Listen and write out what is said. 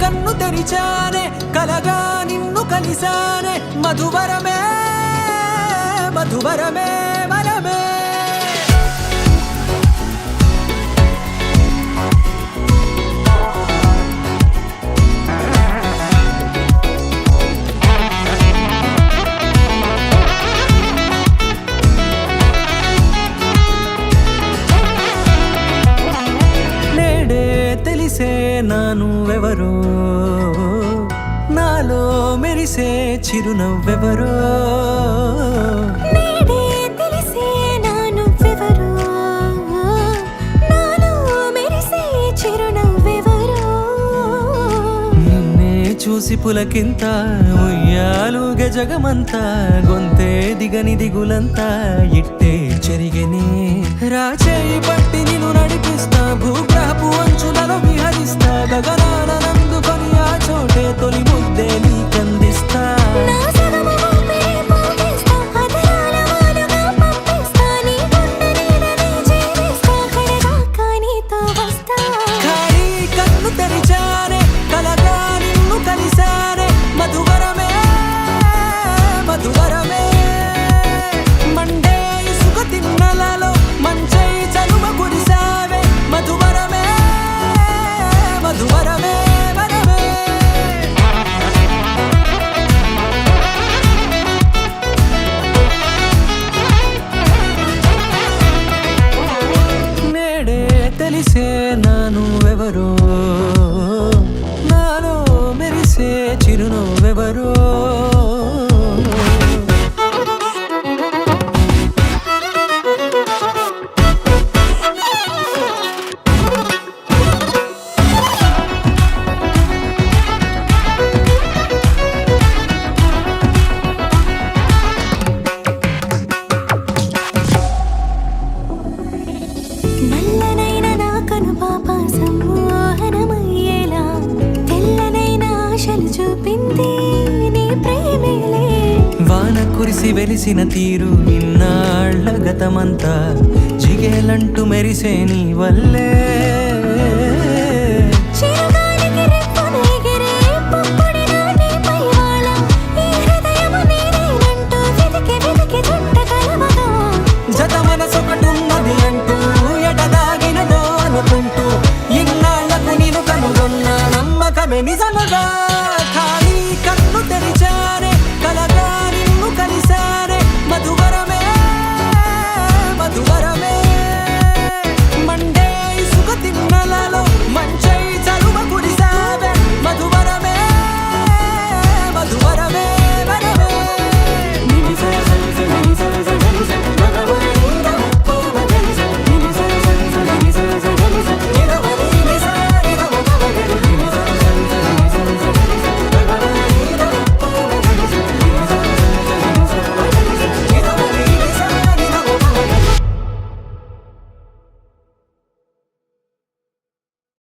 కన్ను తెరిచానే కలగా నిన్ను కలిసానే మధువరమే మధువరమే వరమే తెలిసే నానువెవరో నాలో మెరిసే చిరునవ్వెవరో నేడే తెలిసే నానువెవరో నాలో మెరిసే చిరునవ్వెవరో నిన్నే చూసి పులకింత ఉయ్యాలుగ జగమంతా గొంతే దిగని దిగులంతా ఇట్టే చెరిగెనే రాచేయి పట్టి నిన్ను నడిపిస్తా భూగ్రహపు అంచులలో విహరిస్తా గగనాన నందుకొని ఆ చోటే తొలి ముద్దే నీకందిస్తా నా సగము ఊపిరి పోగేస్తా అదరాల వానగా పంపిస్తా నీ గుండె నీడనే చేరేస్తా కడదాకా నీతో వస్తా ఖాళీ కన్ను తెరిచానే కలగా నిన్ను కలిసానే మధువరమే మధువరమే మండే ఇసుక తిన్నలలో మంచై చలువ కురిసావే మధువరమే మధువరమే వరమే నేడే తెలిసే నానువెవరో నాలో మెరిసే చిరునవ్వెవరో నల్లనైన నా కనుపాప సమ్మోహనమయ్యేలా తెల్లనైన ఆశలు చూపింది నీ ప్రేమేలే వాన కురిసి వెలిసిన తీరు ఇన్నాళ్ల గతమంతా జిగేలంటూ మెరిసే నీ వల్లే